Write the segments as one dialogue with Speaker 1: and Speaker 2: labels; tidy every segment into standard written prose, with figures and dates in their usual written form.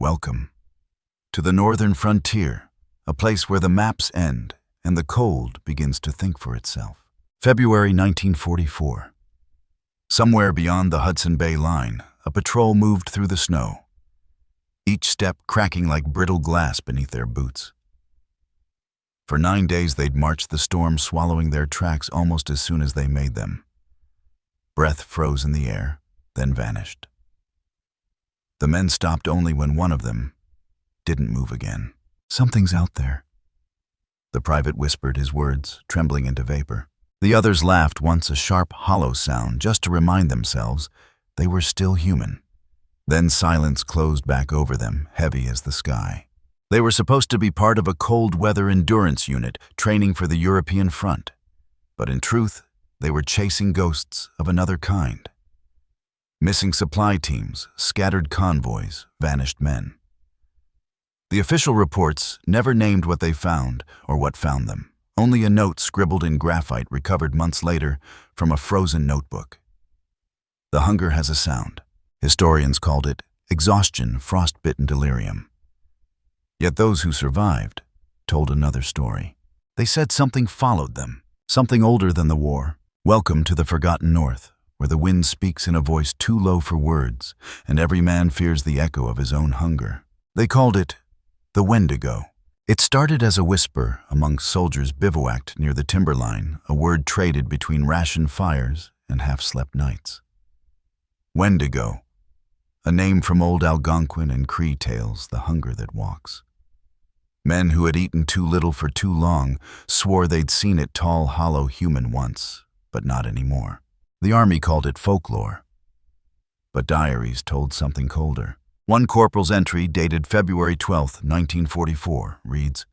Speaker 1: Welcome to the northern frontier, a place where the maps end and the cold begins to think for itself. February 1944. Somewhere beyond the Hudson Bay line, a patrol moved through the snow, each step cracking like brittle glass beneath their boots. For 9 days they'd marched the storm, swallowing their tracks almost as soon as they made them. Breath froze in the air, then vanished. The men stopped only when one of them didn't move again. "Something's out there," the private whispered, his words trembling into vapor. The others laughed, once a sharp, hollow sound, just to remind themselves they were still human. Then silence closed back over them, heavy as the sky. They were supposed to be part of a cold-weather endurance unit training for the European front. But in truth, they were chasing ghosts of another kind. Missing supply teams, scattered convoys, vanished men. The official reports never named what they found or what found them, only a note scribbled in graphite recovered months later from a frozen notebook. The hunger has a sound. Historians called it exhaustion, frostbitten delirium. Yet those who survived told another story. They said something followed them, something older than the war. Welcome to the forgotten North, where the wind speaks in a voice too low for words, and every man fears the echo of his own hunger. They called it the Wendigo. It started as a whisper among soldiers bivouacked near the timberline, a word traded between ration fires and half-slept nights. Wendigo, a name from old Algonquin and Cree tales, the hunger that walks. Men who had eaten too little for too long swore they'd seen it, tall, hollow human once, but not anymore. The army called it folklore, but diaries told something colder. One corporal's entry, dated February 12, 1944, reads,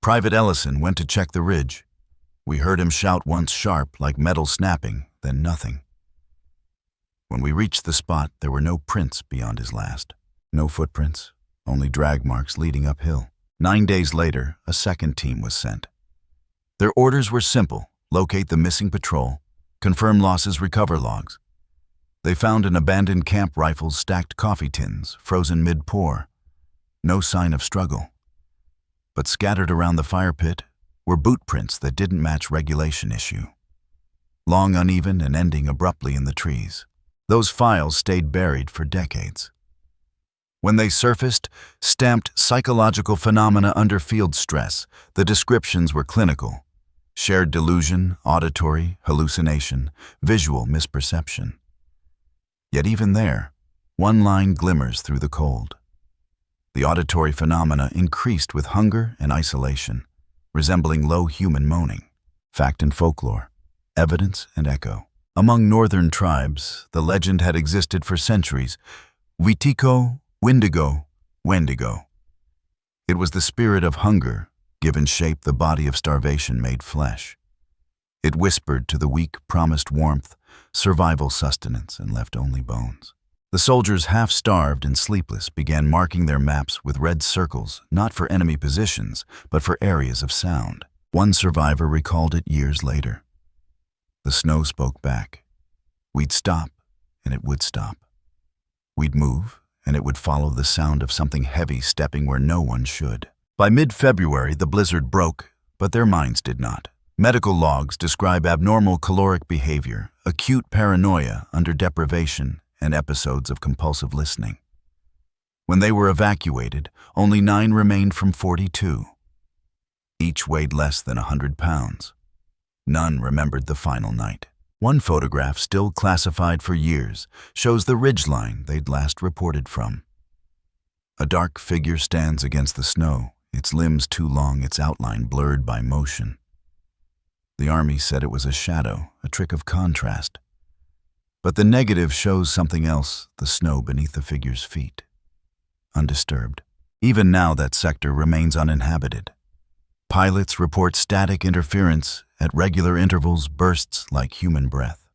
Speaker 1: "Private Ellison went to check the ridge. We heard him shout once sharp, like metal snapping, then nothing. When we reached the spot, there were no prints beyond his last. No footprints, only drag marks leading uphill." 9 days later, a second team was sent. Their orders were simple: locate the missing patrol, confirm losses, recover logs. They found an abandoned camp, rifles, stacked coffee tins, frozen mid-pour. No sign of struggle. But scattered around the fire pit were boot prints that didn't match regulation issue. Long, uneven, and ending abruptly in the trees. Those files stayed buried for decades. When they surfaced, stamped psychological phenomena under field stress, the descriptions were clinical. Shared delusion, auditory hallucination, visual misperception. Yet even there, one line glimmers through the cold. The auditory phenomena increased with hunger and isolation, resembling low human moaning. Fact and folklore, evidence and echo. Among northern tribes, the legend had existed for centuries. Witiko, Wendigo, Wendigo. It was the spirit of hunger, given shape, the body of starvation made flesh. It whispered to the weak, promised warmth, survival, sustenance, and left only bones. The soldiers, half-starved and sleepless, began marking their maps with red circles, not for enemy positions, but for areas of sound. One survivor recalled it years later. The snow spoke back. We'd stop, and it would stop. We'd move, and it would follow the sound of something heavy stepping where no one should. By mid-February, the blizzard broke, but their minds did not. Medical logs describe abnormal caloric behavior, acute paranoia under deprivation, and episodes of compulsive listening. When they were evacuated, only 9 remained from 42. Each weighed less than 100 pounds. None remembered the final night. One photograph, still classified for years, shows the ridgeline they'd last reported from. A dark figure stands against the snow, its limbs too long, its outline blurred by motion. The army said it was a shadow, a trick of contrast. But the negative shows something else, the snow beneath the figure's feet. Undisturbed. Even now, that sector remains uninhabited. Pilots report static interference at regular intervals, bursts like human breath.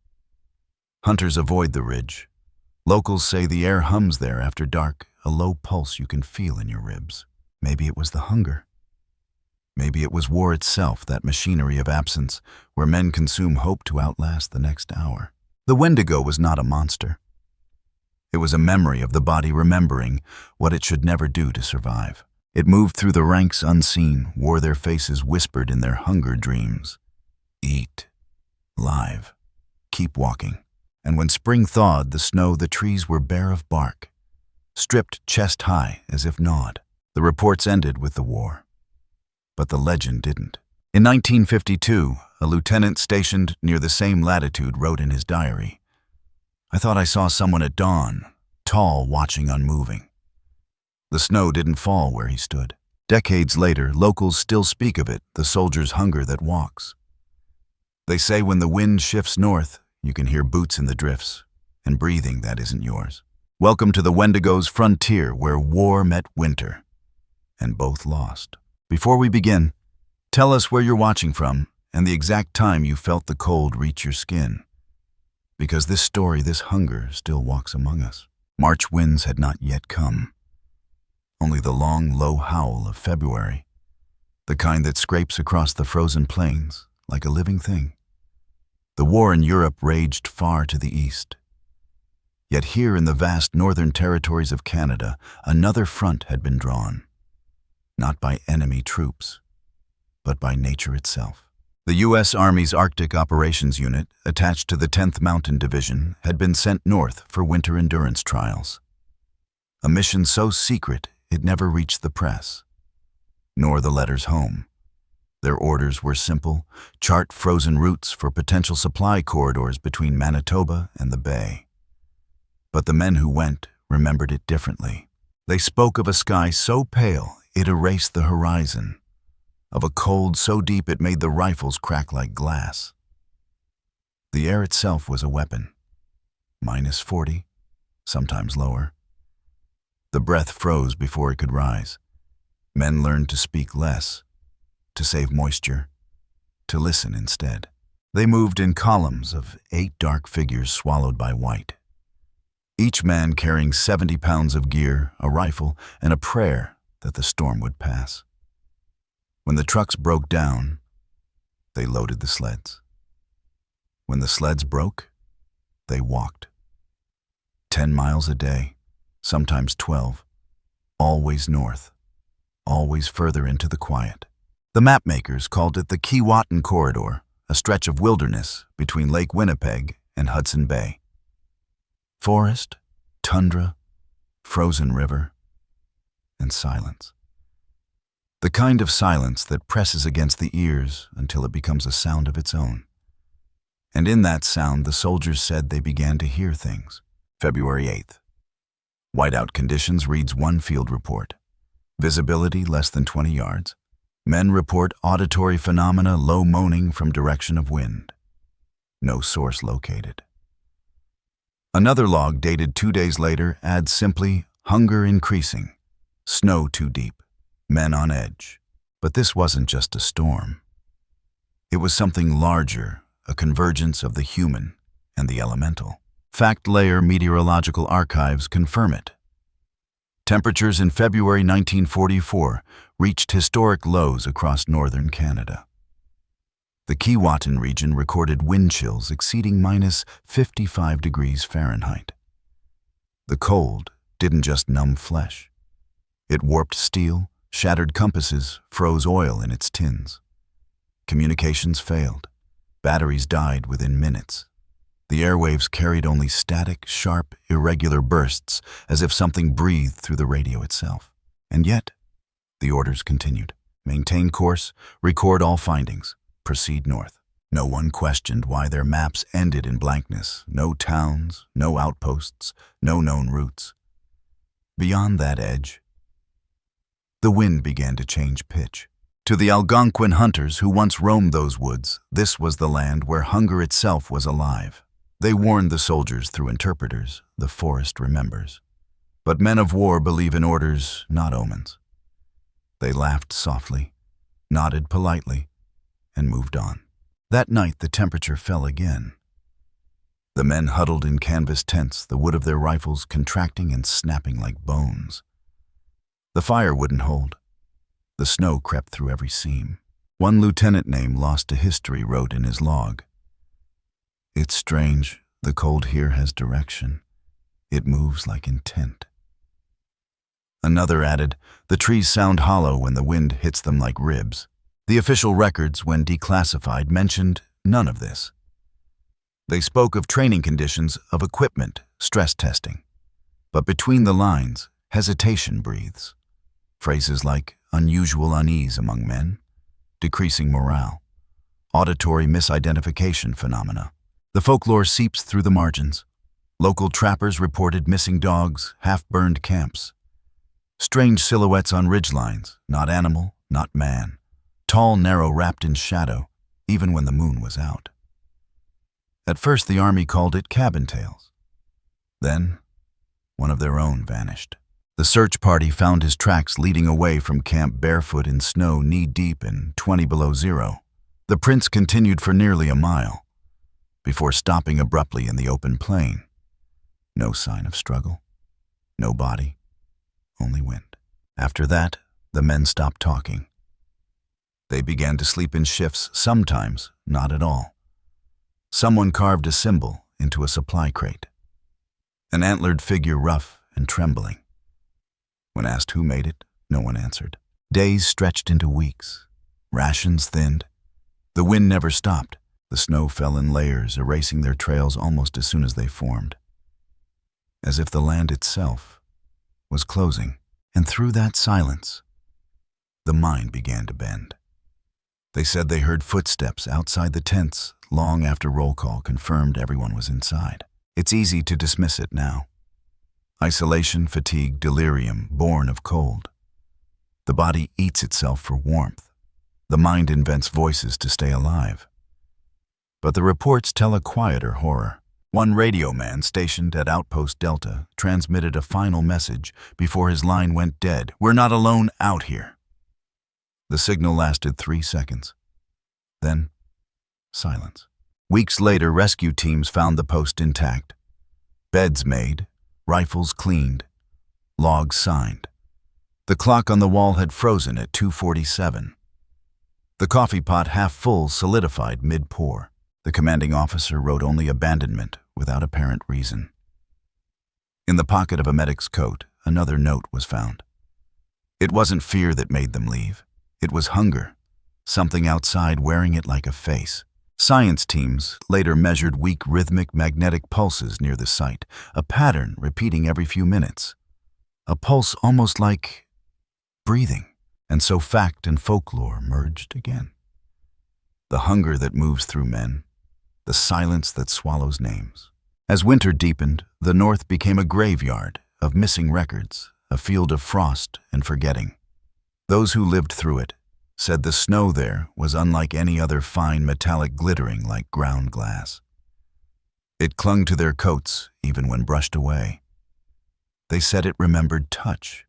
Speaker 1: Hunters avoid the ridge. Locals say the air hums there after dark, a low pulse you can feel in your ribs. Maybe it was the hunger. Maybe it was war itself, that machinery of absence, where men consume hope to outlast the next hour. The Wendigo was not a monster. It was a memory of the body remembering what it should never do to survive. It moved through the ranks unseen, wore their faces whispered in their hunger dreams. Eat. Live. Keep walking. And when spring thawed the snow, the trees were bare of bark, stripped chest high as if gnawed. The reports ended with the war. But the legend didn't. In 1952, a lieutenant stationed near the same latitude wrote in his diary, "I thought I saw someone at dawn, tall, watching unmoving." The snow didn't fall where he stood. Decades later, locals still speak of it, the soldier's hunger that walks. They say when the wind shifts north, you can hear boots in the drifts, and breathing that isn't yours. Welcome to the Wendigo's frontier, where war met winter, and both lost. Before we begin, tell us where you're watching from and the exact time you felt the cold reach your skin. Because this story, this hunger, still walks among us. March winds had not yet come. Only the long, low howl of February, the kind that scrapes across the frozen plains like a living thing. The war in Europe raged far to the east. Yet here in the vast northern territories of Canada, another front had been drawn. Not by enemy troops, but by nature itself. The U.S. Army's Arctic Operations Unit, attached to the 10th Mountain Division, had been sent north for winter endurance trials. A mission so secret it never reached the press, nor the letters home. Their orders were simple: chart frozen routes for potential supply corridors between Manitoba and the Bay. But the men who went remembered it differently. They spoke of a sky so pale it erased the horizon, of a cold so deep it made the rifles crack like glass. The air itself was a weapon. -40, sometimes lower. The breath froze before it could rise. Men learned to speak less, to save moisture, to listen instead. They moved in columns of 8 dark figures swallowed by white, each man carrying 70 pounds of gear, a rifle, and a prayer that the storm would pass. When the trucks broke down, they loaded the sleds. When the sleds broke, they walked. 10 miles a day, sometimes 12, always north, always further into the quiet. The mapmakers called it the Keewatin Corridor, a stretch of wilderness between Lake Winnipeg and Hudson Bay. Forest, tundra, frozen river, and silence. The kind of silence that presses against the ears until it becomes a sound of its own. And in that sound, the soldiers said they began to hear things. February 8th. Whiteout conditions reads one field report. Visibility less than 20 yards. Men report auditory phenomena, low moaning from direction of wind. No source located. Another log dated 2 days later adds simply, hunger increasing, snow too deep, men on edge. But this wasn't just a storm. It was something larger, a convergence of the human and the elemental. Fact Layer meteorological archives confirm it. Temperatures in February 1944 reached historic lows across northern Canada. The Keewatin region recorded wind chills exceeding -55 degrees Fahrenheit. The cold didn't just numb flesh. It warped steel, shattered compasses, froze oil in its tins. Communications failed. Batteries died within minutes. The airwaves carried only static, sharp, irregular bursts, as if something breathed through the radio itself. And yet, the orders continued. Maintain course, record all findings, proceed north. No one questioned why their maps ended in blankness. No towns, no outposts, no known routes. Beyond that edge, the wind began to change pitch. To the Algonquin hunters who once roamed those woods, this was the land where hunger itself was alive. They warned the soldiers through interpreters. The forest remembers. But men of war believe in orders, not omens. They laughed softly, nodded politely, and moved on. That night the temperature fell again. The men huddled in canvas tents, the wood of their rifles contracting and snapping like bones. The fire wouldn't hold. The snow crept through every seam. One lieutenant named Lost to History wrote in his log, "It's strange, the cold here has direction. It moves like intent. Another added, the trees sound hollow when the wind hits them like ribs. The official records, when declassified, mentioned none of this. They spoke of training conditions, of equipment, stress testing. But between the lines, hesitation breathes. Phrases like unusual unease among men, decreasing morale, auditory misidentification phenomena. The folklore seeps through the margins. Local trappers reported missing dogs, half-burned camps. Strange silhouettes on ridgelines, not animal, not man. Tall, narrow, wrapped in shadow, even when the moon was out. At first the army called it cabin tales. Then, one of their own vanished. The search party found his tracks leading away from camp barefoot in snow knee-deep and 20 below zero. The prints continued for nearly a mile, before stopping abruptly in the open plain. No sign of struggle, no body, only wind. After that, the men stopped talking. They began to sleep in shifts, sometimes not at all. Someone carved a symbol into a supply crate. An antlered figure, rough and trembling. When asked who made it, no one answered. Days stretched into weeks. Rations thinned. The wind never stopped. The snow fell in layers, erasing their trails almost as soon as they formed. As if the land itself was closing. And through that silence, the mind began to bend. They said they heard footsteps outside the tents long after roll call confirmed everyone was inside. It's easy to dismiss it now. Isolation, fatigue, delirium, born of cold. The body eats itself for warmth. The mind invents voices to stay alive. But the reports tell a quieter horror. One radio man stationed at Outpost Delta transmitted a final message before his line went dead. "We're not alone out here." The signal lasted 3 seconds. Then, silence. Weeks later, rescue teams found the post intact. Beds made, rifles cleaned, logs signed. The clock on the wall had frozen at 2:47. The coffee pot half full solidified mid-pour. The commanding officer wrote only abandonment without apparent reason. In the pocket of a medic's coat, another note was found. It wasn't fear that made them leave. It was hunger, something outside wearing it like a face. Science teams later measured weak rhythmic magnetic pulses near the site, a pattern repeating every few minutes. A pulse almost like breathing. And so fact and folklore merged again. The hunger that moves through men, the silence that swallows names. As winter deepened, the north became a graveyard of missing records, a field of frost and forgetting. Those who lived through it said the snow there was unlike any other fine metallic glittering like ground glass. It clung to their coats even when brushed away. They said it remembered touch,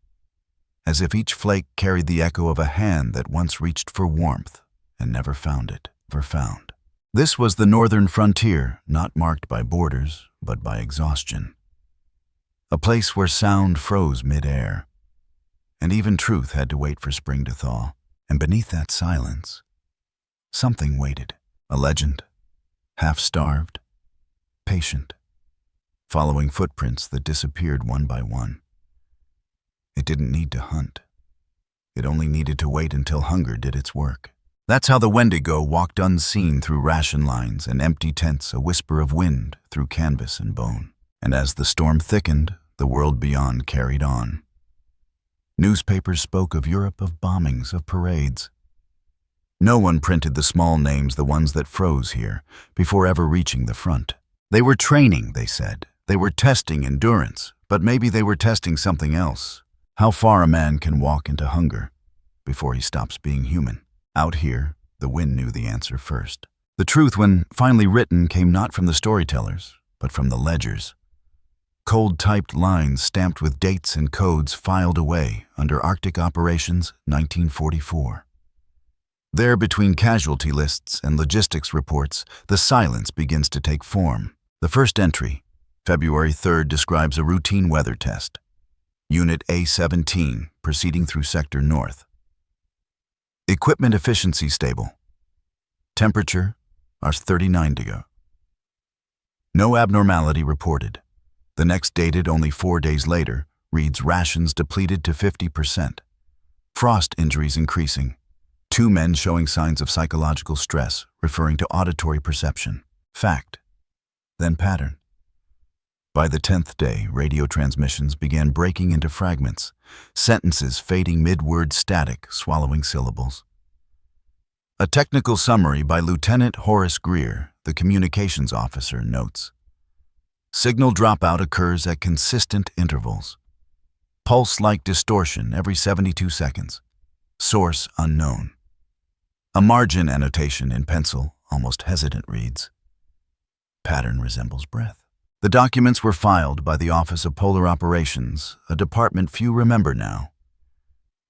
Speaker 1: as if each flake carried the echo of a hand that once reached for warmth and never found it, never found. This was the northern frontier, not marked by borders, but by exhaustion. A place where sound froze mid-air, and even truth had to wait for spring to thaw. And beneath that silence, something waited. A legend, half-starved, patient, following footprints that disappeared one by one. It didn't need to hunt. It only needed to wait until hunger did its work. That's how the Wendigo walked unseen through ration lines and empty tents, a whisper of wind through canvas and bone. And as the storm thickened, the world beyond carried on. Newspapers spoke of Europe, of bombings, of parades. No one printed the small names, the ones that froze here, before ever reaching the front. They were training, they said. They were testing endurance, but maybe they were testing something else. How far a man can walk into hunger before he stops being human. Out here, the wind knew the answer first. The truth, when finally written, came not from the storytellers, but from the ledgers. Cold typed lines stamped with dates and codes filed away under Arctic Operations 1944. There, between casualty lists and logistics reports, the silence begins to take form. The first entry, February 3rd, describes a routine weather test. Unit A-17, proceeding through Sector North. Equipment efficiency stable. Temperature, +39 degrees. No abnormality reported. The next, dated only 4 days later, reads rations depleted to 50%. Frost injuries increasing. 2 men showing signs of psychological stress, referring to auditory perception. Fact. Then pattern. By the 10th day, radio transmissions began breaking into fragments, sentences fading mid-word static, swallowing syllables. A technical summary by Lieutenant Horace Greer, the communications officer, notes, signal dropout occurs at consistent intervals. Pulse-like distortion every 72 seconds. Source unknown. A margin annotation in pencil, almost hesitant, reads, pattern resembles breath. The documents were filed by the Office of Polar Operations, a department few remember now.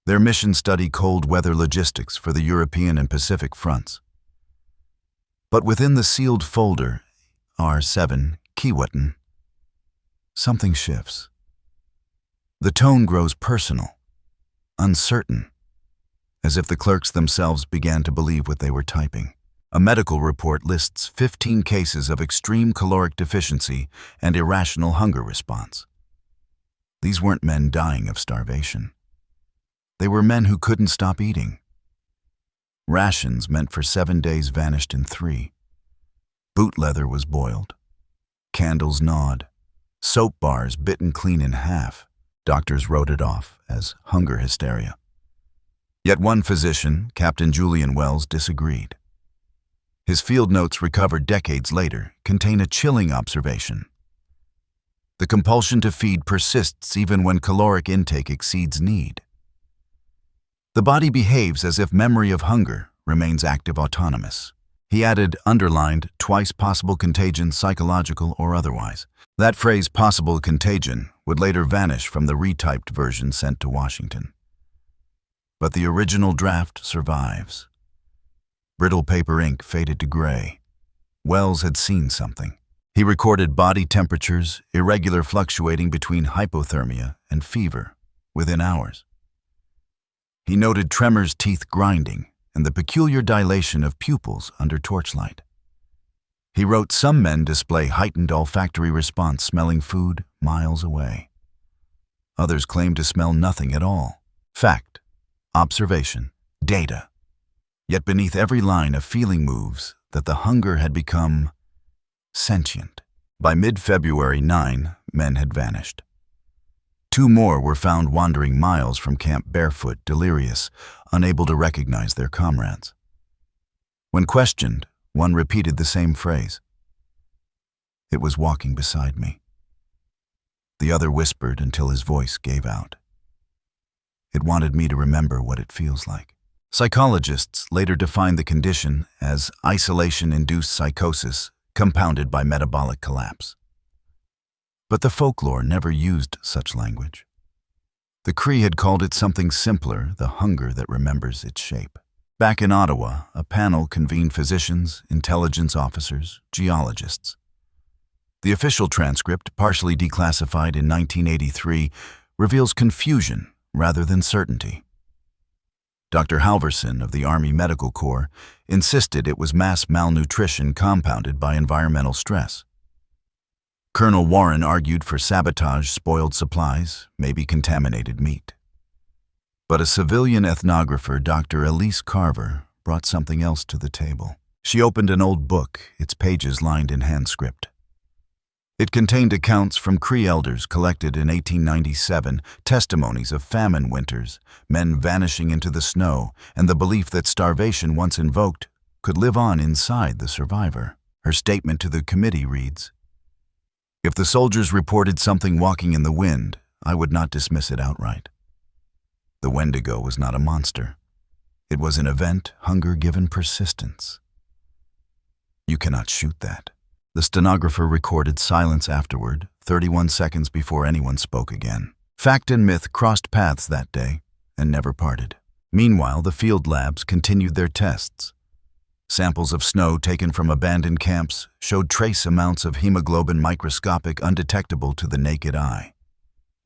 Speaker 1: Their mission studied cold weather logistics for the European and Pacific fronts. But within the sealed folder, R7, Keewatin, something shifts. The tone grows personal, uncertain, as if the clerks themselves began to believe what they were typing. A medical report lists 15 cases of extreme caloric deficiency and irrational hunger response. These weren't men dying of starvation. They were men who couldn't stop eating. Rations meant for 7 days vanished in 3. Boot leather was boiled. Candles gnawed. Soap bars bitten clean in half. Doctors wrote it off as hunger hysteria. Yet one physician, Captain Julian Wells, disagreed. His field notes, recovered decades later, contain a chilling observation. The compulsion to feed persists even when caloric intake exceeds need. The body behaves as if memory of hunger remains active, autonomous. He added, underlined, twice possible contagion, psychological or otherwise. That phrase, possible contagion, would later vanish from the retyped version sent to Washington. But the original draft survives. Brittle paper ink faded to gray. Wells had seen something. He recorded body temperatures, irregular, fluctuating between hypothermia and fever, within hours. He noted tremors, teeth grinding, and the peculiar dilation of pupils under torchlight. He wrote, some men display heightened olfactory response, smelling food miles away. Others claim to smell nothing at all. Fact, observation, data. Yet beneath every line, a feeling moves that the hunger had become sentient. By mid-February, 9 men had vanished. 2 more were found wandering miles from camp, barefoot, delirious, unable to recognize their comrades. When questioned, one repeated the same phrase. It was walking beside me. The other whispered until his voice gave out. It wanted me to remember what it feels like. Psychologists later defined the condition as isolation-induced psychosis compounded by metabolic collapse. But the folklore never used such language. The Cree had called it something simpler, the hunger that remembers its shape. Back in Ottawa, a panel convened physicians, intelligence officers, geologists. The official transcript, partially declassified in 1983, reveals confusion rather than certainty. Dr. Halverson of the Army Medical Corps insisted it was mass malnutrition compounded by environmental stress. Colonel Warren argued for sabotage, spoiled supplies, maybe contaminated meat. But a civilian ethnographer, Dr. Elise Carver, brought something else to the table. She opened an old book, its pages lined in hand script. It contained accounts from Cree elders collected in 1897, testimonies of famine winters, men vanishing into the snow, and the belief that starvation, once invoked, could live on inside the survivor. Her statement to the committee reads, "If the soldiers reported something walking in the wind, I would not dismiss it outright. The Wendigo was not a monster. It was an event, hunger given persistence. You cannot shoot that." The stenographer recorded silence afterward, 31 seconds before anyone spoke again. Fact and myth crossed paths that day and never parted. Meanwhile, the field labs continued their tests. Samples of snow taken from abandoned camps showed trace amounts of hemoglobin, microscopic, undetectable to the naked eye.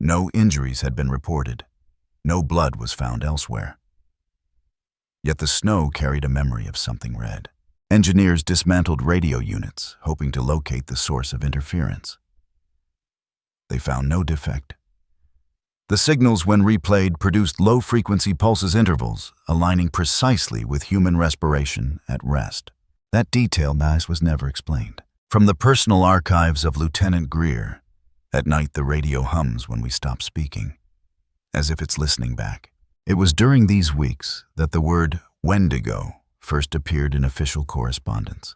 Speaker 1: No injuries had been reported. No blood was found elsewhere. Yet the snow carried a memory of something red. Engineers dismantled radio units, hoping to locate the source of interference. They found no defect. The signals, when replayed, produced low-frequency pulses intervals, aligning precisely with human respiration at rest. That detail, was never explained. From the personal archives of Lieutenant Greer, at night the radio hums when we stop speaking, as if it's listening back. It was during these weeks that the word Wendigo first appeared in official correspondence.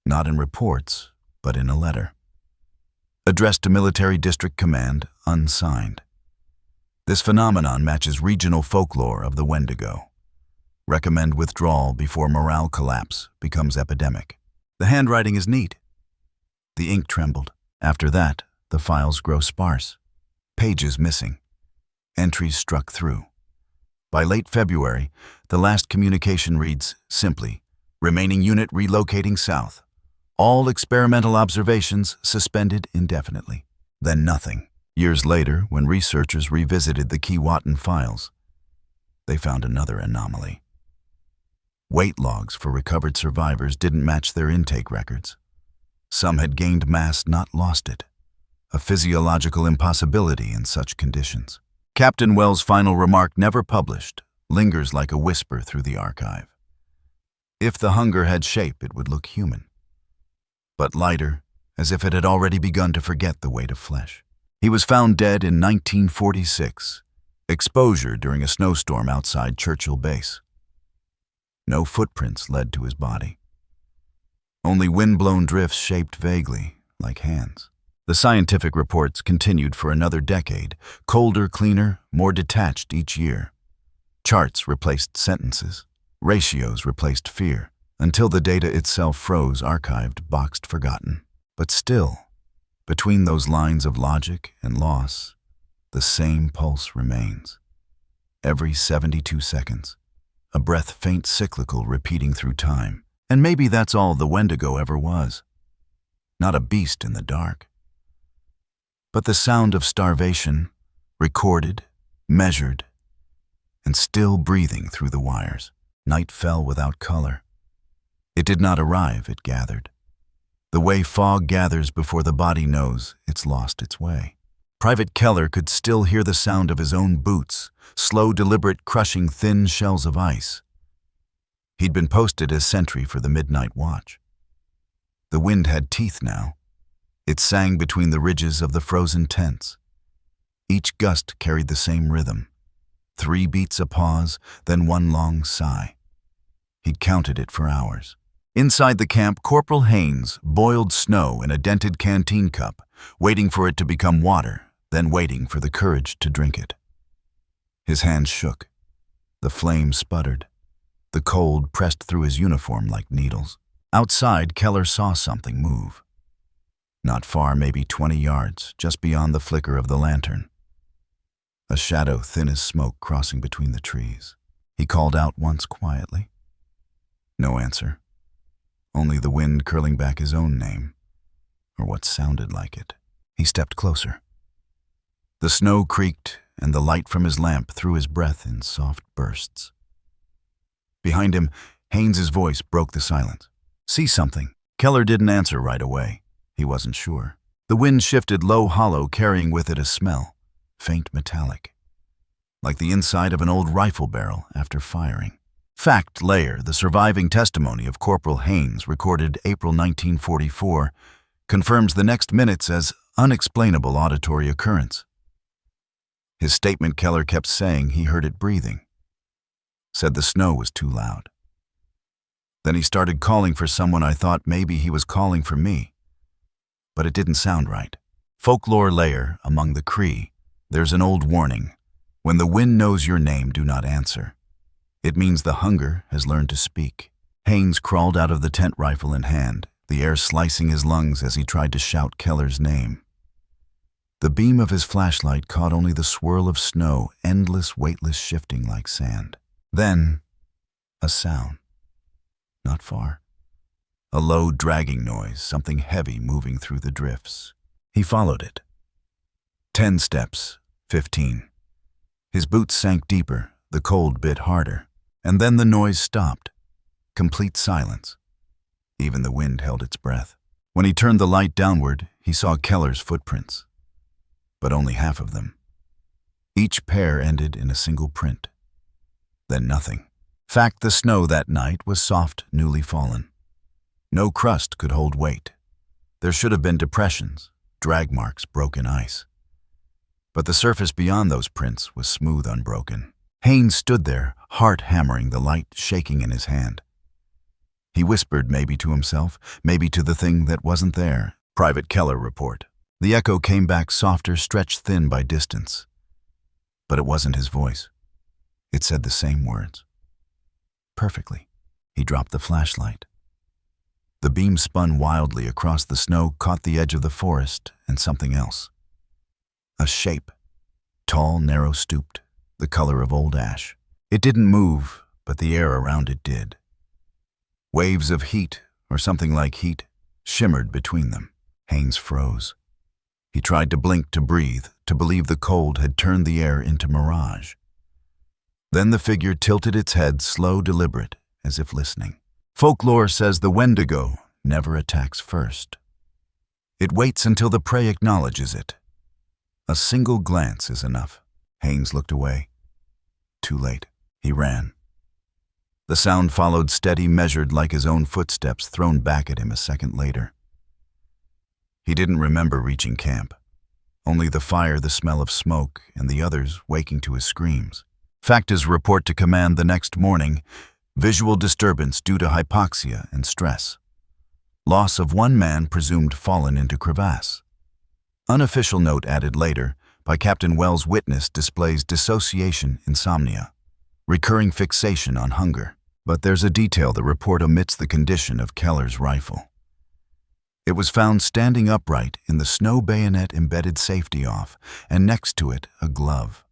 Speaker 1: Not in reports, but in a letter. Addressed to Military District Command, unsigned. This phenomenon matches regional folklore of the Wendigo. Recommend withdrawal before morale collapse becomes epidemic. The handwriting is neat. The ink trembled. After that, the files grow sparse. Pages missing. Entries struck through. By late February, the last communication reads simply, "Remaining unit relocating south. All experimental observations suspended indefinitely." Then nothing. Years later, when researchers revisited the Keewatin files, they found another anomaly. Weight logs for recovered survivors didn't match their intake records. Some had gained mass, not lost it. A physiological impossibility in such conditions. Captain Wells' final remark, never published, lingers like a whisper through the archive. If the hunger had shape, it would look human. But lighter, as if it had already begun to forget the weight of flesh. He was found dead in 1946, exposure during a snowstorm outside Churchill Base. No footprints led to his body. Only wind-blown drifts shaped vaguely, like hands. The scientific reports continued for another decade, colder, cleaner, more detached each year. Charts replaced sentences, ratios replaced fear, until the data itself froze, archived, boxed, forgotten. But still, between those lines of logic and loss, the same pulse remains. Every 72 seconds, a breath faint, cyclical, repeating through time. And maybe that's all the Wendigo ever was. Not a beast in the dark, but the sound of starvation, recorded, measured, and still breathing through the wires. Night fell without color. It did not arrive, it gathered. The way fog gathers before the body knows it's lost its way. Private Keller could still hear the sound of his own boots, slow, deliberate, crushing thin shells of ice. He'd been posted as sentry for the midnight watch. The wind had teeth now. It sang between the ridges of the frozen tents. Each gust carried the same rhythm. 3 beats a pause, then 1 long sigh. He'd counted it for hours. Inside the camp, Corporal Haynes boiled snow in a dented canteen cup, waiting for it to become water, then waiting for the courage to drink it. His hands shook. The flame sputtered. The cold pressed through his uniform like needles. Outside, Keller saw something move. Not far, maybe 20 yards, just beyond the flicker of the lantern. A shadow thin as smoke crossing between the trees. He called out once quietly. No answer. Only the wind curling back his own name, or what sounded like it. He stepped closer. The snow creaked, and the light from his lamp threw his breath in soft bursts. Behind him, Haynes's voice broke the silence. "See something?" Keller didn't answer right away. He wasn't sure. The wind shifted low, hollow, carrying with it a smell, faint metallic, like the inside of an old rifle barrel after firing. Fact layer, the surviving testimony of Corporal Haynes, recorded April 1944, confirms the next minutes as unexplainable auditory occurrence. His statement, Keller kept saying he heard it breathing. Said the snow was too loud. Then he started calling for someone. I thought maybe he was calling for me. But it didn't sound right. Folklore layer among the Cree, there's an old warning. When the wind knows your name, do not answer. It means the hunger has learned to speak. Haynes crawled out of the tent, rifle in hand, the air slicing his lungs as he tried to shout Keller's name. The beam of his flashlight caught only the swirl of snow, endless, weightless, shifting like sand. Then, a sound. Not far. A low, dragging noise, something heavy moving through the drifts. He followed it. 10 steps, 15. His boots sank deeper, the cold bit harder. And then the noise stopped. Complete silence. Even the wind held its breath. When he turned the light downward, he saw Keller's footprints. but only half of them. Each pair ended in a single print. Then nothing. Fact, the snow that night was soft, newly fallen. No crust could hold weight. There should have been depressions, drag marks, broken ice. But the surface beyond those prints was smooth, unbroken. Haynes stood there, heart hammering, the light shaking in his hand. He whispered, maybe to himself, maybe to the thing that wasn't there. Private Keller report. The echo came back softer, stretched thin by distance. But it wasn't his voice. It said the same words. Perfectly. He dropped the flashlight. The beam spun wildly across the snow, caught the edge of the forest, and something else. A shape. Tall, narrow, stooped, the color of old ash. It didn't move, but the air around it did. Waves of heat, or something like heat, shimmered between them. Haynes froze. He tried to blink, to breathe, to believe the cold had turned the air into mirage. Then the figure tilted its head, slow, deliberate, as if listening. Folklore says the Wendigo never attacks first. It waits until the prey acknowledges it. A single glance is enough. Haynes looked away. Too late. He ran. The sound followed, steady, measured, like his own footsteps thrown back at him a second later. He didn't remember reaching camp. Only the fire, the smell of smoke, and the others waking to his screams. Facta's report to command the next morning: visual disturbance due to hypoxia and stress. Loss of one man presumed fallen into crevasse. Unofficial note added later by Captain Wells: witness displays dissociation, insomnia, recurring fixation on hunger. But there's a detail the report omits: the condition of Keller's rifle. It was found standing upright in the snow, bayonet embedded, safety off, and next to it a glove.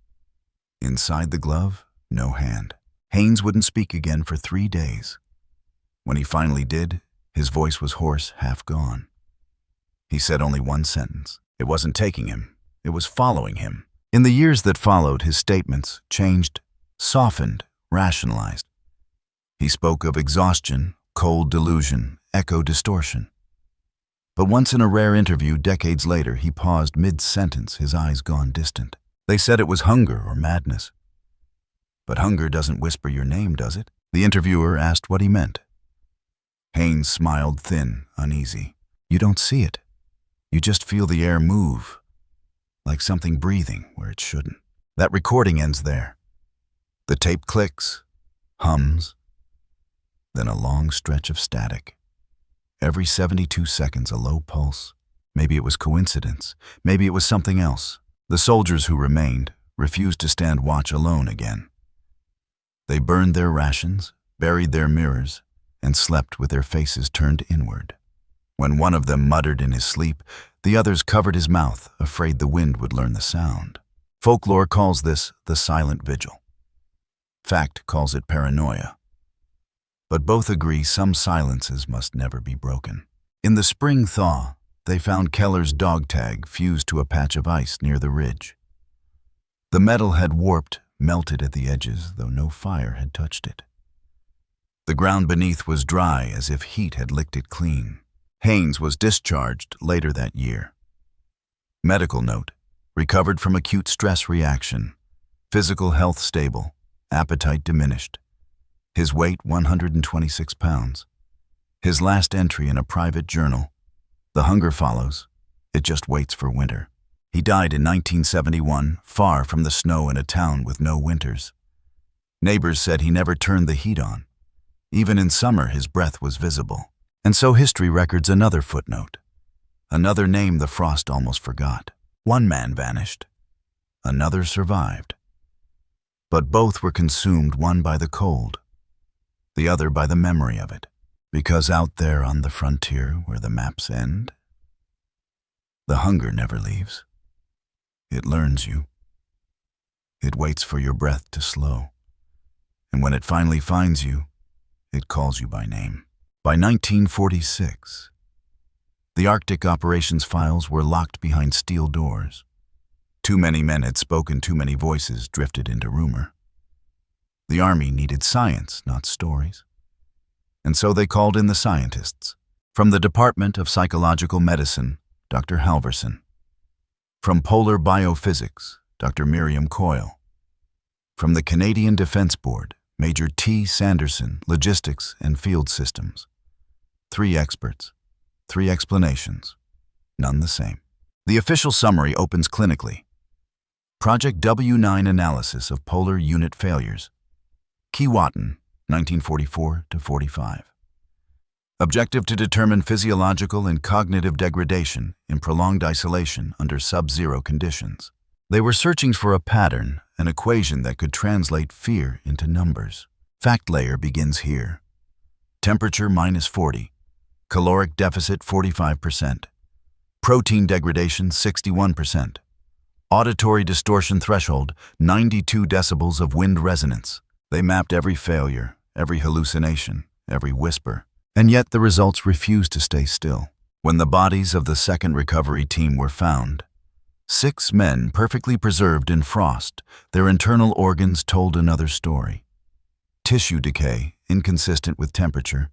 Speaker 1: Inside the glove, no hand. Haynes wouldn't speak again for 3 days. When he finally did, his voice was hoarse, half gone. He said only one sentence. It wasn't taking him, it was following him. In the years that followed, his statements changed, softened, rationalized. He spoke of exhaustion, cold delusion, echo distortion. But once in a rare interview decades later, he paused mid-sentence, his eyes gone distant. They said it was hunger or madness. But hunger doesn't whisper your name, does it? The interviewer asked what he meant. Haynes smiled, thin, uneasy. You don't see it. You just feel the air move, like something breathing where it shouldn't. That recording ends there. The tape clicks, hums, then a long stretch of static. Every 72 seconds, a low pulse. Maybe it was coincidence. Maybe it was something else. The soldiers who remained refused to stand watch alone again. They burned their rations, buried their mirrors, and slept with their faces turned inward. When one of them muttered in his sleep, the others covered his mouth, afraid the wind would learn the sound. Folklore calls this the silent vigil. Fact calls it paranoia. But both agree some silences must never be broken. In the spring thaw, they found Keller's dog tag fused to a patch of ice near the ridge. The metal had warped, melted at the edges, though no fire had touched it. The ground beneath was dry, as if heat had licked it clean. Haynes was discharged later that year. Medical note: recovered from acute stress reaction. Physical health stable. Appetite diminished. His weight 126 pounds. His last entry in a private journal: the hunger follows. It just waits for winter. He died in 1971, far from the snow, in a town with no winters. Neighbors said he never turned the heat on. Even in summer, his breath was visible. And so history records another footnote. Another name the frost almost forgot. One man vanished. Another survived. But both were consumed, one by the cold, the other by the memory of it. Because out there on the frontier where the maps end, the hunger never leaves. It learns you. It waits for your breath to slow. And when it finally finds you, it calls you by name. By 1946, the Arctic operations files were locked behind steel doors. Too many men had spoken, too many voices drifted into rumor. The Army needed science, not stories. And so they called in the scientists. From the Department of Psychological Medicine, Dr. Halverson. From Polar Biophysics, Dr. Miriam Coyle. From the Canadian Defence Board, Major T. Sanderson, Logistics and Field Systems. 3 experts, 3 explanations, none the same. The official summary opens clinically. Project W9 analysis of polar unit failures. Keewatin, 1944-45. Objective to determine physiological and cognitive degradation in prolonged isolation under sub-zero conditions. They were searching for a pattern, an equation that could translate fear into numbers. Fact layer begins here. Temperature -40. Caloric deficit 45%. Protein degradation 61%. Auditory distortion threshold 92 decibels of wind resonance. They mapped every failure, every hallucination, every whisper. And yet the results refused to stay still. When the bodies of the second recovery team were found, 6 men perfectly preserved in frost, their internal organs told another story. Tissue decay, inconsistent with temperature.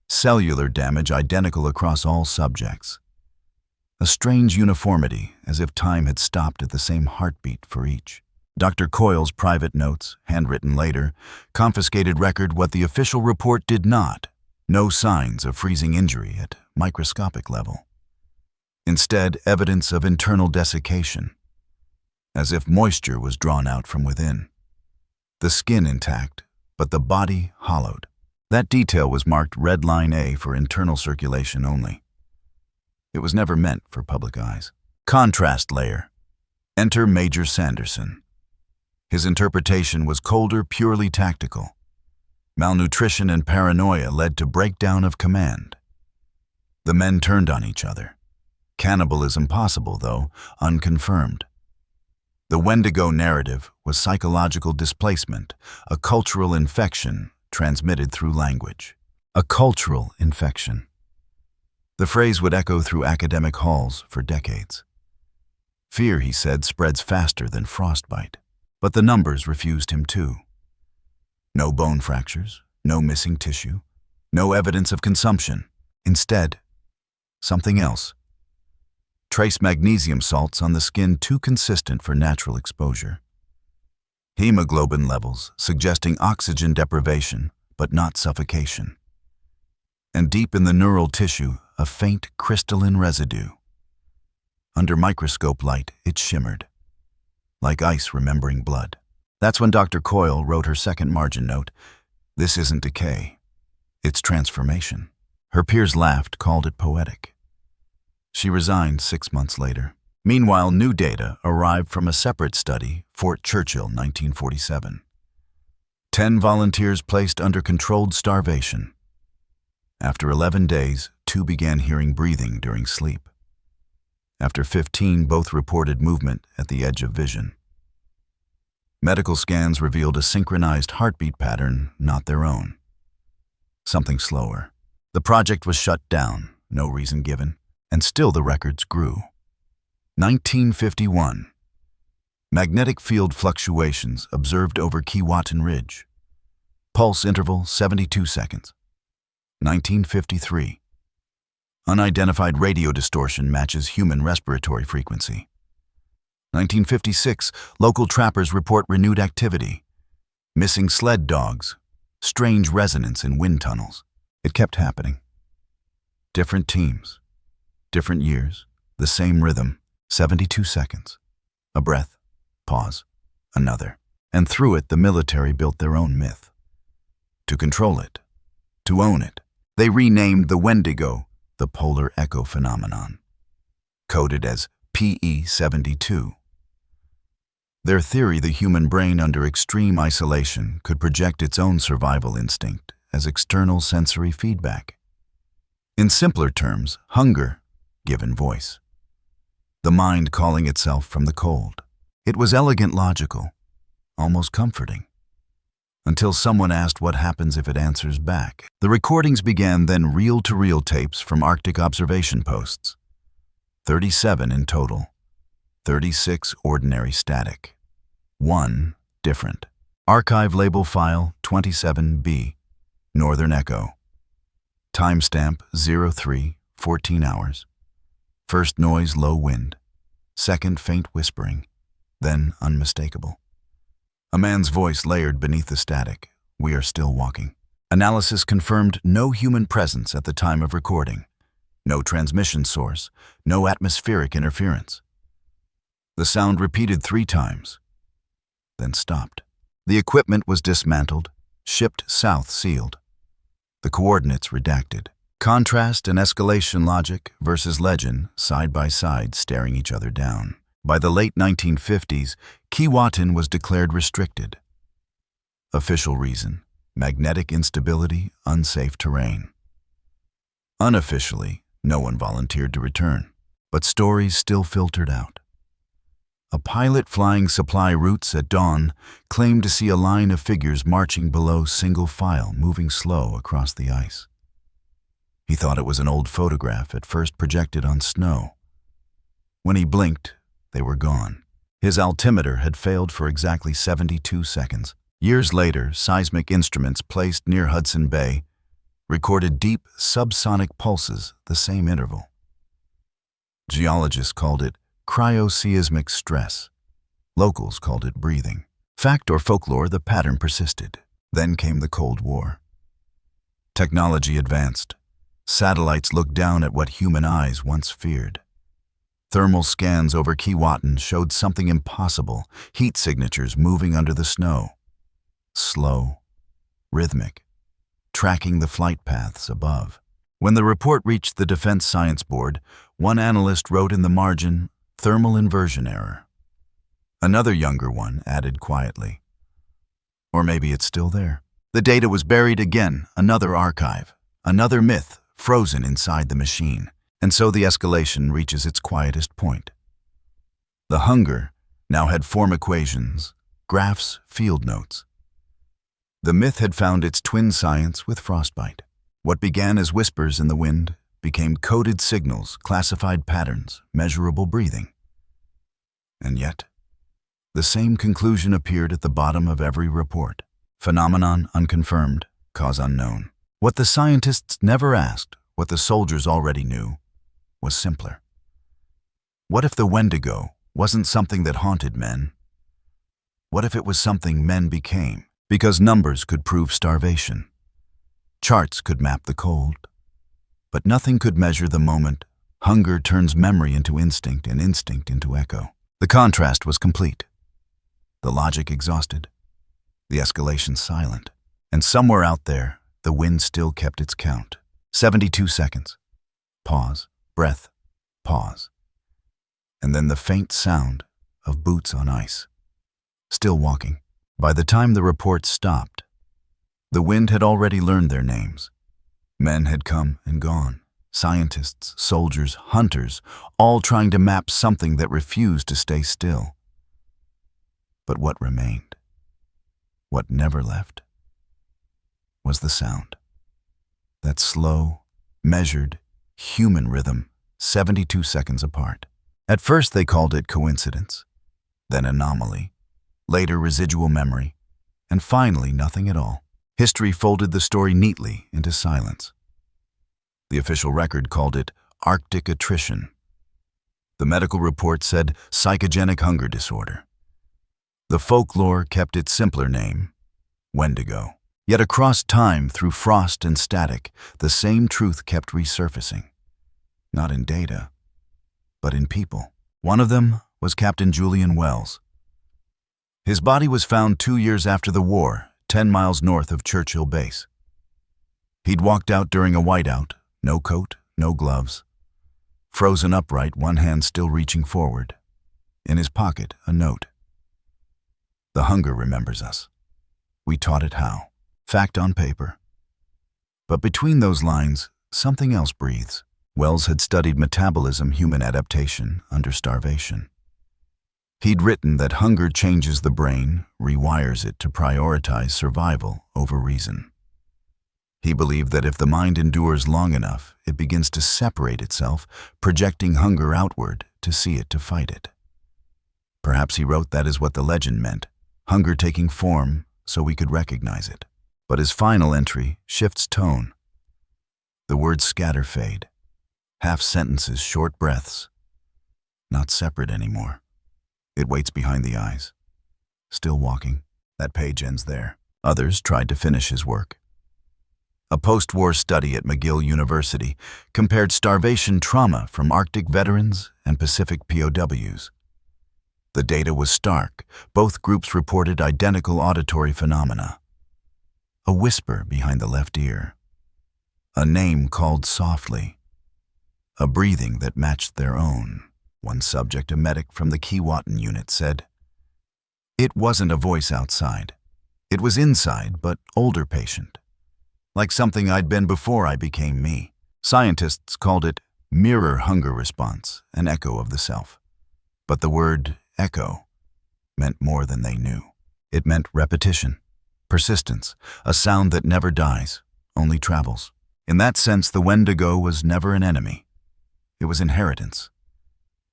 Speaker 1: Cellular damage identical across all subjects. A strange uniformity, as if time had stopped at the same heartbeat for each. Dr. Coyle's private notes, handwritten later, confiscated record what the official report did not. No signs of freezing injury at microscopic level. Instead, evidence of internal desiccation, as if moisture was drawn out from within. The skin intact, but the body hollowed. That detail was marked red line A for internal circulation only. It was never meant for public eyes. Contrast layer. Enter Major Sanderson. His interpretation was colder, purely tactical. Malnutrition and paranoia led to breakdown of command. The men turned on each other. Cannibalism possible, though unconfirmed. The Wendigo narrative was psychological displacement, a cultural infection transmitted through language. A cultural infection. The phrase would echo through academic halls for decades. Fear, he said, spreads faster than frostbite. But the numbers refused him too. No bone fractures, no missing tissue, no evidence of consumption. Instead, something else. Trace magnesium salts on the skin too consistent for natural exposure. Hemoglobin levels suggesting oxygen deprivation, but not suffocation. And deep in the neural tissue, a faint crystalline residue. Under microscope light, it shimmered, like ice remembering blood. That's when Dr. Coyle wrote her second margin note. This isn't decay, it's transformation. Her peers laughed, called it poetic. She resigned 6 months later. Meanwhile, new data arrived from a separate study, Fort Churchill, 1947. 10 volunteers placed under controlled starvation. After 11 days, 2 began hearing breathing during sleep. After 15, both reported movement at the edge of vision. Medical scans revealed a synchronized heartbeat pattern not their own. Something slower. The project was shut down, no reason given, and still the records grew. 1951. Magnetic field fluctuations observed over Keewatin Ridge. Pulse interval 72 seconds. 1953. Unidentified radio distortion matches human respiratory frequency. 1956. Local trappers report renewed activity. Missing sled dogs. Strange resonance in wind tunnels. It kept happening. Different teams. Different years. The same rhythm. 72 seconds. A breath. Pause. Another. And through it, the military built their own myth. To control it. To own it. They renamed the Wendigo the polar echo phenomenon. Coded as PE72. Their theory, the human brain under extreme isolation could project its own survival instinct as external sensory feedback. In simpler terms, hunger given voice. The mind calling itself from the cold. It was elegant, logical, almost comforting. Until someone asked what happens if it answers back. The recordings began then reel-to-reel tapes from Arctic observation posts. 37 in total. 36 ordinary static. 1 different. Archive label file 27B. Northern Echo. Timestamp 03, 14 hours. First noise low wind. second faint whispering, then unmistakable. A man's voice layered beneath the static. We are still walking. Analysis confirmed no human presence at the time of recording. No transmission source, no atmospheric interference. The sound repeated 3 times, then stopped. The equipment was dismantled, shipped south sealed. The coordinates redacted. Contrast and escalation logic versus legend, side by side, staring each other down. By the late 1950s, Keewatin was declared restricted. Official reason: magnetic instability, unsafe terrain. Unofficially, no one volunteered to return, but stories still filtered out. A pilot flying supply routes at dawn claimed to see a line of figures marching below single file, moving slow across the ice. He thought it was an old photograph at first projected on snow. When he blinked, they were gone. His altimeter had failed for exactly 72 seconds. Years later, seismic instruments placed near Hudson Bay recorded deep subsonic pulses the same interval. Geologists called it cryoseismic stress. Locals called it breathing. Fact or folklore, the pattern persisted. Then came the Cold War. Technology advanced. Satellites looked down at what human eyes once feared. Thermal scans over Keewatin showed something impossible: heat signatures moving under the snow. Slow, rhythmic, tracking the flight paths above. When the report reached the Defense Science Board, one analyst wrote in the margin, "Thermal inversion error." Another younger one added quietly, "Or maybe it's still there." The data was buried again, another archive, another myth frozen inside the machine. And so the escalation reaches its quietest point. The hunger now had form equations, graphs, field notes. The myth had found its twin science with frostbite. What began as whispers in the wind became coded signals, classified patterns, measurable breathing. And yet, the same conclusion appeared at the bottom of every report. Phenomenon unconfirmed, cause unknown. What the scientists never asked, what the soldiers already knew, was simpler. What if the Wendigo wasn't something that haunted men? What if it was something men became? Because numbers could prove starvation. Charts could map the cold. But nothing could measure the moment hunger turns memory into instinct and instinct into echo. The contrast was complete. The logic exhausted. The escalation silent. And somewhere out there, the wind still kept its count. 72 seconds. Pause. Breath. Pause. And then the faint sound of boots on ice. Still walking. By the time the report stopped, the wind had already learned their names. Men had come and gone. Scientists, soldiers, hunters, all trying to map something that refused to stay still. But what remained, what never left, was the sound. That slow, measured, human rhythm, 72 seconds apart. At first they called it coincidence, then anomaly, later residual memory, and finally nothing at all. History folded the story neatly into silence. The official record called it Arctic attrition. The medical report said psychogenic hunger disorder. The folklore kept its simpler name, Wendigo. Yet across time, through frost and static, the same truth kept resurfacing. Not in data, but in people. One of them was Captain Julian Wells. His body was found 2 years after the war, 10 miles north of Churchill Base. He'd walked out during a whiteout, no coat, no gloves. Frozen upright, one hand still reaching forward. In his pocket, a note. The hunger remembers us. We taught it how. Fact on paper. But between those lines, something else breathes. Wells had studied metabolism, human adaptation, under starvation. He'd written that hunger changes the brain, rewires it to prioritize survival over reason. He believed that if the mind endures long enough, it begins to separate itself, projecting hunger outward to see it to fight it. Perhaps he wrote that is what the legend meant, hunger taking form so we could recognize it. But his final entry shifts tone. The words scatter fade. Half sentences, short breaths. not separate anymore. It waits behind the eyes. Still walking. That page ends there. Others tried to finish his work. A post-war study at McGill University compared starvation trauma from Arctic veterans and Pacific POWs. The data was stark. Both groups reported identical auditory phenomena. A whisper behind the left ear. A name called softly. A breathing that matched their own. One subject, a medic from the Keewatin unit, said, "It wasn't a voice outside. It was inside, but older patient. Like something I'd been before I became me." Scientists called it mirror hunger response, an echo of the self. But the word echo meant more than they knew. It meant repetition, persistence, a sound that never dies, only travels. In that sense, the Wendigo was never an enemy. It was inheritance.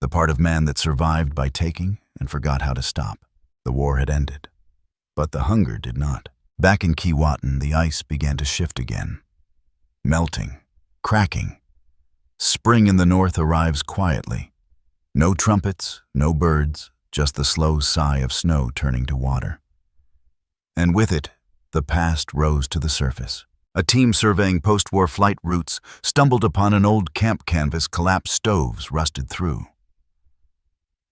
Speaker 1: The part of man that survived by taking and forgot how to stop. The war had ended, but the hunger did not. Back in Keewatin, the ice began to shift again. Melting, cracking. Spring in the north arrives quietly. No trumpets, no birds, just the slow sigh of snow turning to water. And with it, the past rose to the surface. A team surveying post-war flight routes stumbled upon an old camp canvas, collapsed stoves rusted through.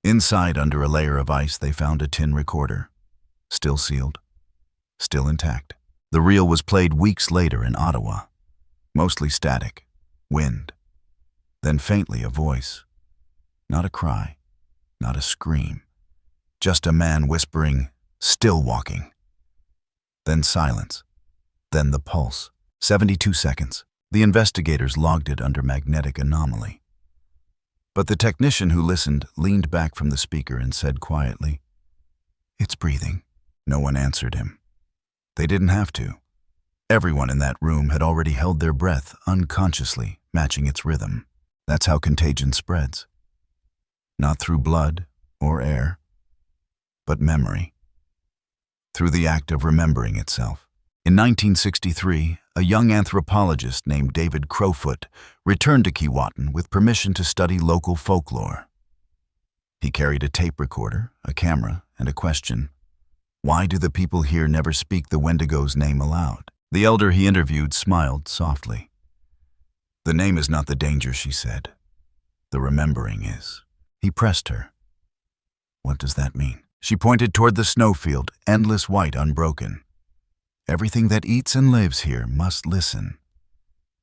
Speaker 1: Inside, under a layer of ice, they found a tin recorder, still sealed, still intact. The reel was played weeks later in Ottawa, mostly static, wind, then faintly a voice. Not a cry, not a scream, just a man whispering, "Still walking." Then silence, then the pulse. 72 seconds. The investigators logged it under magnetic anomaly. But the technician who listened leaned back from the speaker and said quietly, "It's breathing." No one answered him. They didn't have to. Everyone in that room had already held their breath unconsciously, matching its rhythm. That's how contagion spreads. Not through blood or air, but memory. Through the act of remembering itself. In 1963, a young anthropologist named David Crowfoot returned to Keewatin with permission to study local folklore. He carried a tape recorder, a camera, and a question. Why do the people here never speak the Wendigo's name aloud? The elder he interviewed smiled softly. "The name is not the danger," she said. "The remembering is." He pressed her. "What does that mean?" She pointed toward the snowfield, endless white, unbroken. "Everything that eats and lives here must listen.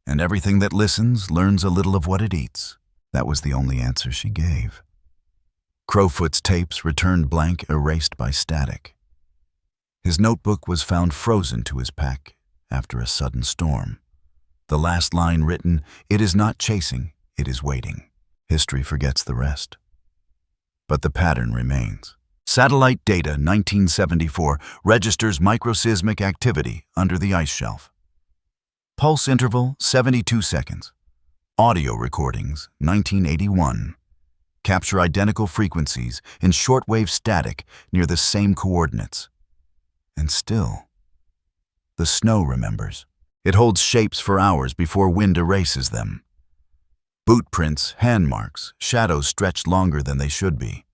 Speaker 1: And everything that listens learns a little of what it eats." That was the only answer she gave. Crowfoot's tapes returned blank, erased by static. His notebook was found frozen to his pack after a sudden storm. The last line written, "It is not chasing, it is waiting." History forgets the rest. But the pattern remains. Satellite data 1974 registers microseismic activity under the ice shelf. Pulse interval 72 seconds. Audio recordings 1981 capture identical frequencies in shortwave static near the same coordinates. And still, the snow remembers. It holds shapes for hours before wind erases them. Boot prints, hand marks, shadows stretched longer than they should be.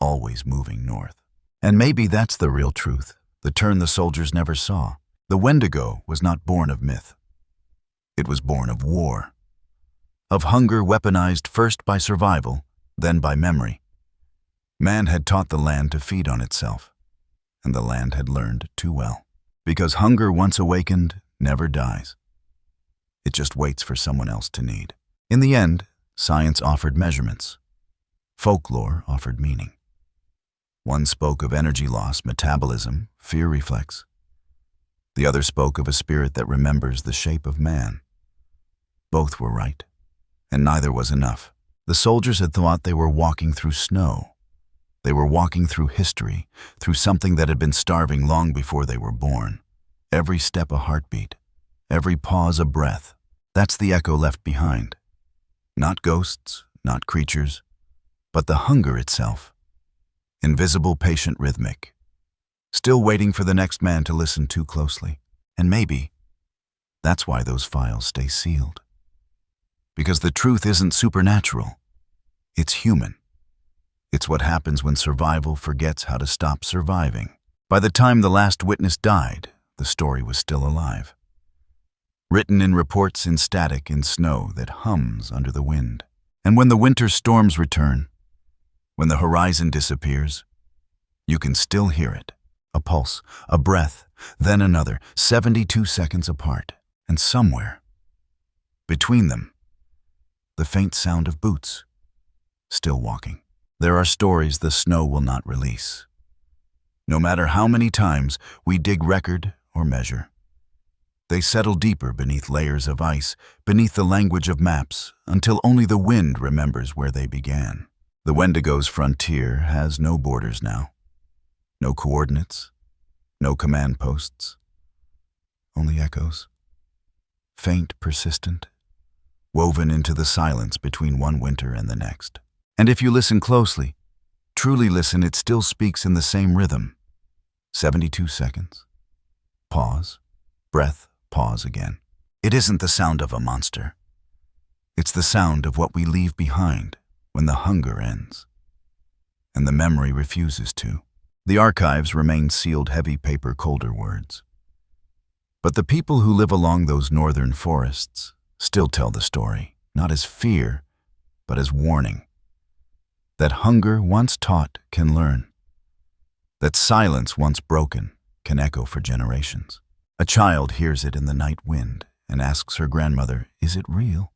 Speaker 1: Always moving north. And maybe that's the real truth, the turn the soldiers never saw. The Wendigo was not born of myth. It was born of war. Of hunger weaponized first by survival, then by memory. Man had taught the land to feed on itself, and the land had learned too well. Because hunger once awakened never dies. It just waits for someone else to need. In the end, science offered measurements. Folklore offered meaning. One spoke of energy loss, metabolism, fear reflex. The other spoke of a spirit that remembers the shape of man. Both were right, and neither was enough. The soldiers had thought they were walking through snow. They were walking through history, through something that had been starving long before they were born. Every step a heartbeat, every pause a breath. That's the echo left behind. Not ghosts, not creatures, but the hunger itself. Invisible, patient, rhythmic. Still waiting for the next man to listen too closely. And maybe that's why those files stay sealed. Because the truth isn't supernatural. It's human. It's what happens when survival forgets how to stop surviving. By the time the last witness died, the story was still alive. Written in reports in static in snow that hums under the wind. And when the winter storms return, when the horizon disappears, you can still hear it. A pulse, a breath, then another, 72 seconds apart. And somewhere, between them, the faint sound of boots, still walking. There are stories the snow will not release. No matter how many times we dig record or measure, they settle deeper beneath layers of ice, beneath the language of maps, until only the wind remembers where they began. The Wendigo's frontier has no borders now. No coordinates, no command posts, only echoes. Faint, persistent, woven into the silence between one winter and the next. And if you listen closely, truly listen, it still speaks in the same rhythm. 72 seconds. Pause. Breath. Pause again. It isn't the sound of a monster. It's the sound of what we leave behind when the hunger ends, and the memory refuses to. The archives remain sealed heavy paper colder words. But the people who live along those northern forests still tell the story, not as fear, but as warning. That hunger once taught can learn. That silence once broken can echo for generations. A child hears it in the night wind and asks her grandmother, "Is it real?"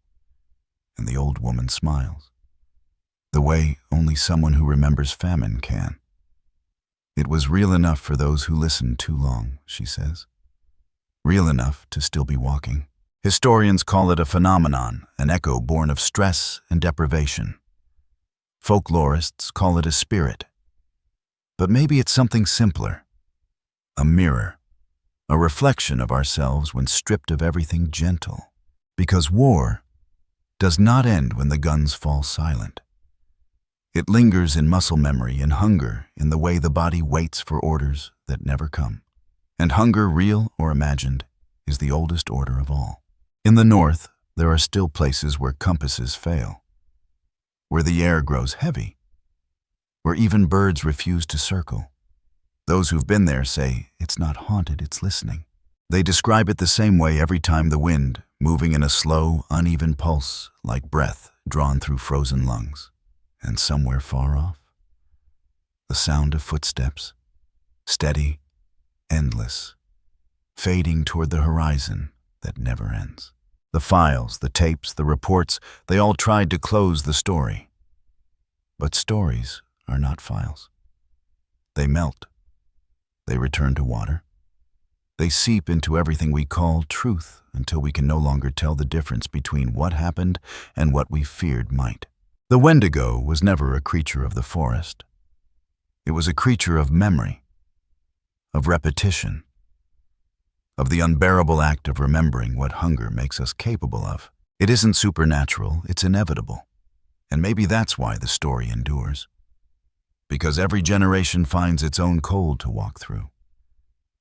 Speaker 1: And the old woman smiles, the way only someone who remembers famine can. "It was real enough for those who listened too long," she says. Real enough to still be walking. Historians call it a phenomenon, an echo born of stress and deprivation. Folklorists call it a spirit. But maybe it's something simpler. A mirror. A reflection of ourselves when stripped of everything gentle. Because war does not end when the guns fall silent. It lingers in muscle memory and hunger in the way the body waits for orders that never come. And hunger, real or imagined, is the oldest order of all. In the north, there are still places where compasses fail, where the air grows heavy, where even birds refuse to circle. Those who've been there say it's not haunted, it's listening. They describe it the same way every time: the wind, moving in a slow, uneven pulse like breath drawn through frozen lungs. And somewhere far off, the sound of footsteps, steady, endless, fading toward the horizon that never ends. The files, the tapes, the reports, they all tried to close the story. But stories are not files. They melt. They return to water. They seep into everything we call truth until we can no longer tell the difference between what happened and what we feared might. The Wendigo was never a creature of the forest. It was a creature of memory, of repetition, of the unbearable act of remembering what hunger makes us capable of. It isn't supernatural, it's inevitable. And maybe that's why the story endures. Because every generation finds its own cold to walk through.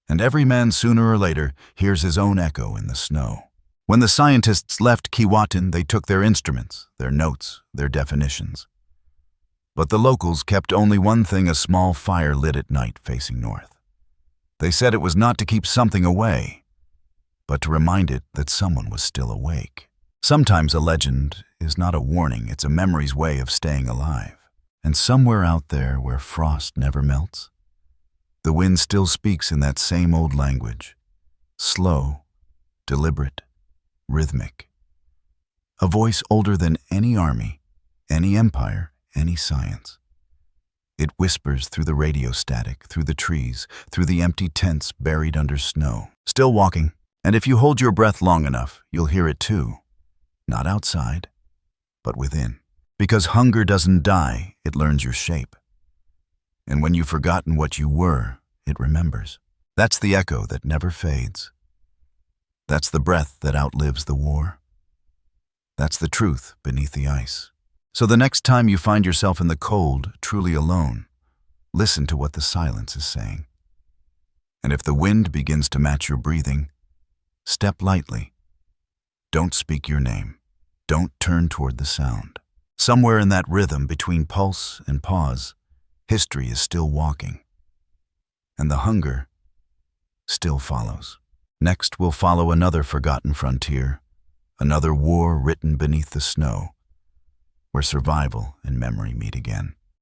Speaker 1: And every man sooner or later hears his own echo in the snow. When the scientists left Keewatin, they took their instruments, their notes, their definitions. But the locals kept only one thing: a small fire lit at night facing north. They said it was not to keep something away, but to remind it that someone was still awake. Sometimes a legend is not a warning, it's a memory's way of staying alive. And somewhere out there where frost never melts, the wind still speaks in that same old language. Slow, deliberate, rhythmic. A voice older than any army, any empire, any science. It whispers through the radio static, through the trees, through the empty tents buried under snow. Still walking, and if you hold your breath long enough, you'll hear it too. Not outside, but within. Because hunger doesn't die, it learns your shape. And when you've forgotten what you were, it remembers. That's the echo that never fades. That's the breath that outlives the war. That's the truth beneath the ice. So the next time you find yourself in the cold, truly alone, listen to what the silence is saying. And if the wind begins to match your breathing, step lightly. Don't speak your name. Don't turn toward the sound. Somewhere in that rhythm between pulse and pause, history is still walking, and the hunger still follows. Next will follow another forgotten frontier, another war written beneath the snow, where survival and memory meet again.